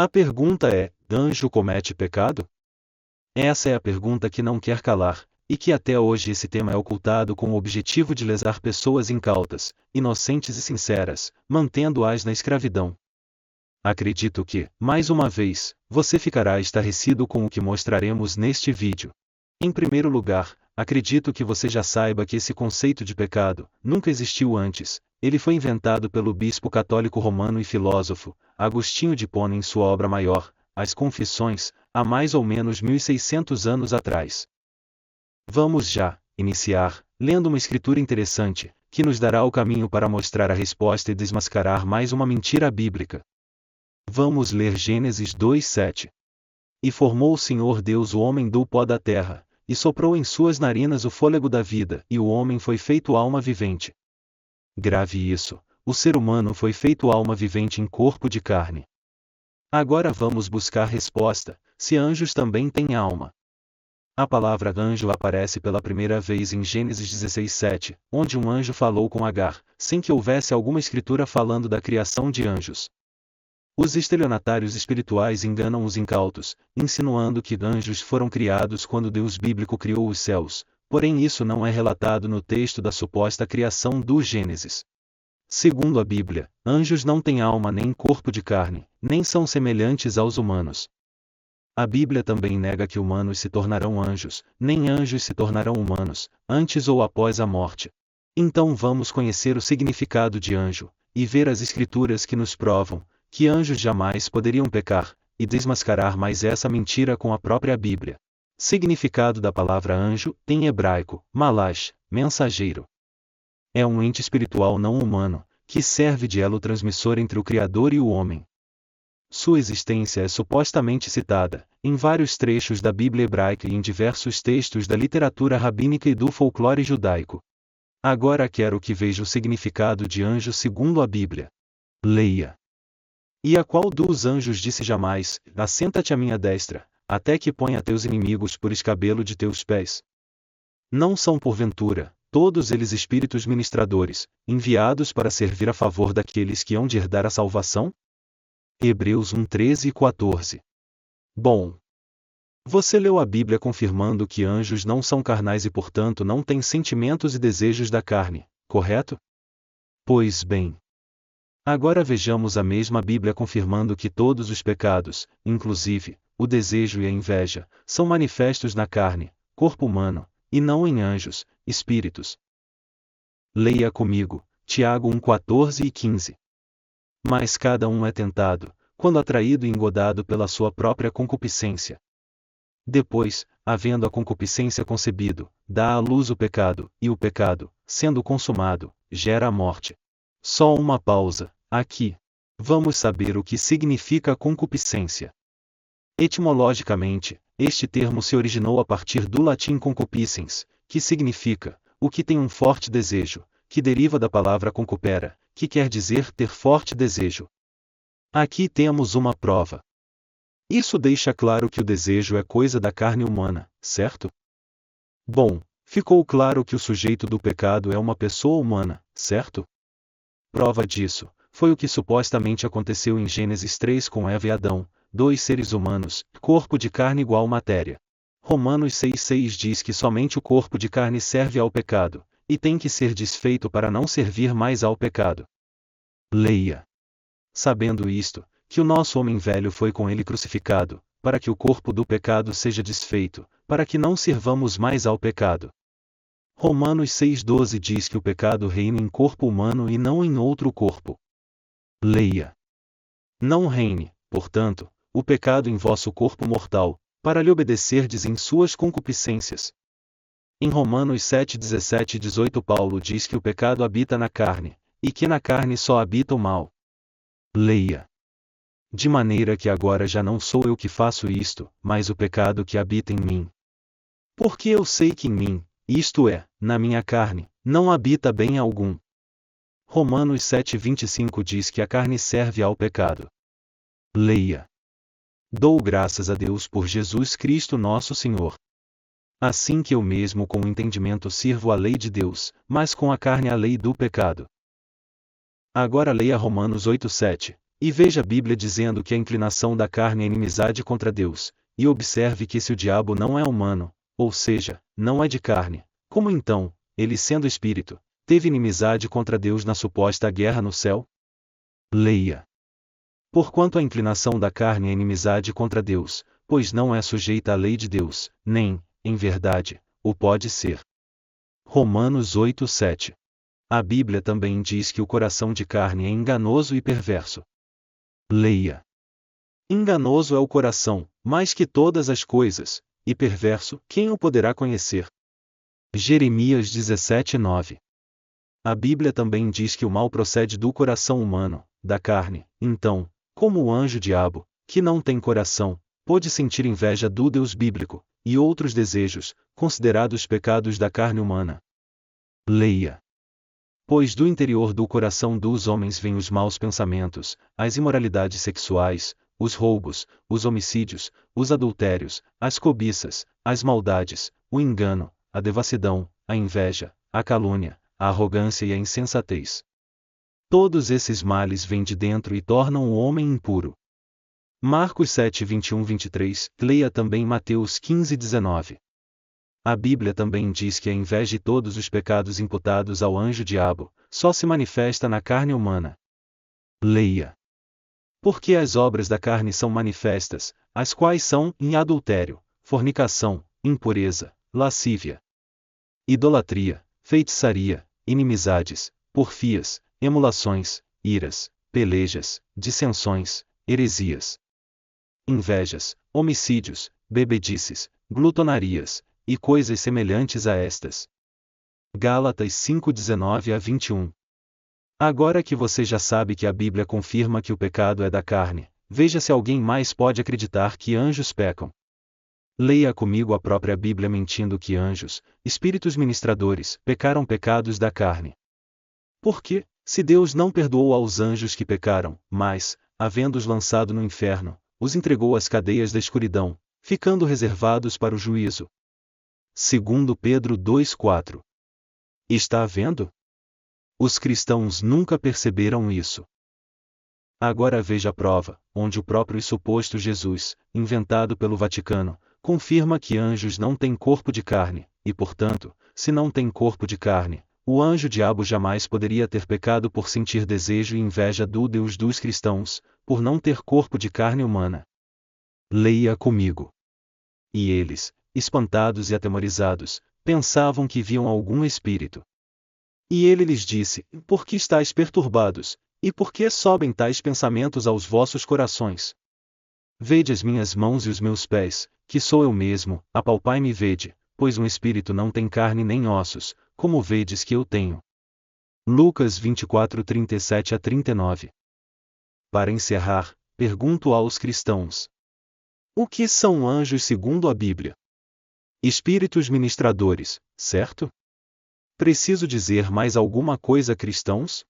A pergunta é: anjo comete pecado? Essa é a pergunta que não quer calar, e que até hoje esse tema é ocultado com o objetivo de lesar pessoas incautas, inocentes e sinceras, mantendo-as na escravidão. Acredito que, mais uma vez, você ficará estarrecido com o que mostraremos neste vídeo. Em primeiro lugar, acredito que você já saiba que esse conceito de pecado nunca existiu antes. Ele foi inventado pelo bispo católico romano e filósofo Agostinho de Hipona em sua obra maior, As Confissões, há mais ou menos 1600 anos atrás. Vamos já iniciar lendo uma escritura interessante, que nos dará o caminho para mostrar a resposta e desmascarar mais uma mentira bíblica. Vamos ler Gênesis 2:7. E formou o Senhor Deus o homem do pó da terra, e soprou em suas narinas o fôlego da vida, e o homem foi feito alma vivente. Grave isso, o ser humano foi feito alma vivente em corpo de carne. Agora vamos buscar resposta, se anjos também têm alma. A palavra anjo aparece pela primeira vez em Gênesis 16:7, onde um anjo falou com Agar, sem que houvesse alguma escritura falando da criação de anjos. Os estelionatários espirituais enganam os incautos, insinuando que anjos foram criados quando Deus bíblico criou os céus, porém isso não é relatado no texto da suposta criação do Gênesis. Segundo a Bíblia, anjos não têm alma nem corpo de carne, nem são semelhantes aos humanos. A Bíblia também nega que humanos se tornarão anjos, nem anjos se tornarão humanos, antes ou após a morte. Então vamos conhecer o significado de anjo, e ver as escrituras que nos provam que anjos jamais poderiam pecar, e desmascarar mais essa mentira com a própria Bíblia. Significado da palavra anjo, em hebraico, malash, mensageiro. É um ente espiritual não humano, que serve de elo transmissor entre o Criador e o homem. Sua existência é supostamente citada, em vários trechos da Bíblia hebraica e em diversos textos da literatura rabínica e do folclore judaico. Agora quero que veja o significado de anjo segundo a Bíblia. Leia. E a qual dos anjos disse jamais: assenta-te à minha destra, até que ponha teus inimigos por escabelo de teus pés? Não são porventura todos eles espíritos ministradores, enviados para servir a favor daqueles que hão de herdar a salvação? Hebreus 1:13 e 14. Bom. Você leu a Bíblia confirmando que anjos não são carnais e portanto não têm sentimentos e desejos da carne, correto? Pois bem. Agora vejamos a mesma Bíblia confirmando que todos os pecados, inclusive o desejo e a inveja, são manifestos na carne, corpo humano, e não em anjos, espíritos. Leia comigo, Tiago 1:14 e 15. Mas cada um é tentado, quando atraído e engodado pela sua própria concupiscência. Depois, havendo a concupiscência concebido, dá à luz o pecado, e o pecado, sendo consumado, gera a morte. Só uma pausa, aqui. Vamos saber o que significa concupiscência. Etimologicamente, este termo se originou a partir do latim concupiscens, que significa o que tem um forte desejo, que deriva da palavra concupera, que quer dizer ter forte desejo. Aqui temos uma prova. Isso deixa claro que o desejo é coisa da carne humana, certo? Bom, ficou claro que o sujeito do pecado é uma pessoa humana, certo? Prova disso foi o que supostamente aconteceu em Gênesis 3 com Eva e Adão, dois seres humanos, corpo de carne igual matéria. Romanos 6:6 diz que somente o corpo de carne serve ao pecado, e tem que ser desfeito para não servir mais ao pecado. Leia. Sabendo isto, que o nosso homem velho foi com ele crucificado, para que o corpo do pecado seja desfeito, para que não sirvamos mais ao pecado. Romanos 6:12 diz que o pecado reina em corpo humano e não em outro corpo. Leia. Não reine, portanto, o pecado em vosso corpo mortal, para lhe obedecerdes em suas concupiscências. Em Romanos 7:17 e 18 Paulo diz que o pecado habita na carne, e que na carne só habita o mal. Leia. De maneira que agora já não sou eu que faço isto, mas o pecado que habita em mim. Porque eu sei que em mim, isto é, na minha carne, não habita bem algum. Romanos 7:25 diz que a carne serve ao pecado. Leia. Dou graças a Deus por Jesus Cristo nosso Senhor. Assim que eu mesmo com o entendimento sirvo a lei de Deus, mas com a carne a lei do pecado. Agora leia Romanos 8:7, E veja a Bíblia dizendo que a inclinação da carne é inimizade contra Deus, e observe que se o diabo não é humano, ou seja, não é de carne, como então, ele sendo espírito, teve inimizade contra Deus na suposta guerra no céu? Leia. Porquanto a inclinação da carne é inimizade contra Deus, pois não é sujeita à lei de Deus, nem, em verdade, o pode ser. Romanos 8:7. A Bíblia também diz que o coração de carne é enganoso e perverso. Leia. Enganoso é o coração, mais que todas as coisas, e perverso, quem o poderá conhecer? Jeremias 17:9. A Bíblia também diz que o mal procede do coração humano, da carne. Então, como o anjo-diabo, que não tem coração, pôde sentir inveja do Deus bíblico, e outros desejos, considerados pecados da carne humana? Leia. Pois do interior do coração dos homens vêm os maus pensamentos, as imoralidades sexuais, os roubos, os homicídios, os adultérios, as cobiças, as maldades, o engano, a devassidão, a inveja, a calúnia, a arrogância e a insensatez. Todos esses males vêm de dentro e tornam o homem impuro. Marcos 7:21-23, leia também Mateus 15:19. A Bíblia também diz que a inveja e todos os pecados imputados ao anjo-diabo, só se manifesta na carne humana. Leia. Porque as obras da carne são manifestas, as quais são, em adultério, fornicação, impureza, lascívia, idolatria, feitiçaria, inimizades, porfias, emulações, iras, pelejas, dissensões, heresias, invejas, homicídios, bebedices, glutonarias, e coisas semelhantes a estas. Gálatas 5:19-21. Agora que você já sabe que a Bíblia confirma que o pecado é da carne, veja se alguém mais pode acreditar que anjos pecam. Leia comigo a própria Bíblia mentindo que anjos, espíritos ministradores, pecaram pecados da carne. Porque, se Deus não perdoou aos anjos que pecaram, mas, havendo-os lançado no inferno, os entregou às cadeias da escuridão, ficando reservados para o juízo. 2 Pedro 2:4. Está vendo? Os cristãos nunca perceberam isso. Agora veja a prova, onde o próprio e suposto Jesus, inventado pelo Vaticano, confirma que anjos não têm corpo de carne, e portanto, se não tem corpo de carne, o anjo-diabo jamais poderia ter pecado por sentir desejo e inveja do Deus dos cristãos, por não ter corpo de carne humana. Leia comigo. E eles, espantados e atemorizados, pensavam que viam algum espírito. E ele lhes disse: Por que estáis perturbados, e por que sobem tais pensamentos aos vossos corações? Vede as minhas mãos e os meus pés, que sou eu mesmo, apalpai-me e vede, pois um espírito não tem carne nem ossos, como vedes que eu tenho. Lucas 24:37-39. Para encerrar, pergunto aos cristãos: o que são anjos segundo a Bíblia? Espíritos ministradores, certo? Preciso dizer mais alguma coisa, cristãos?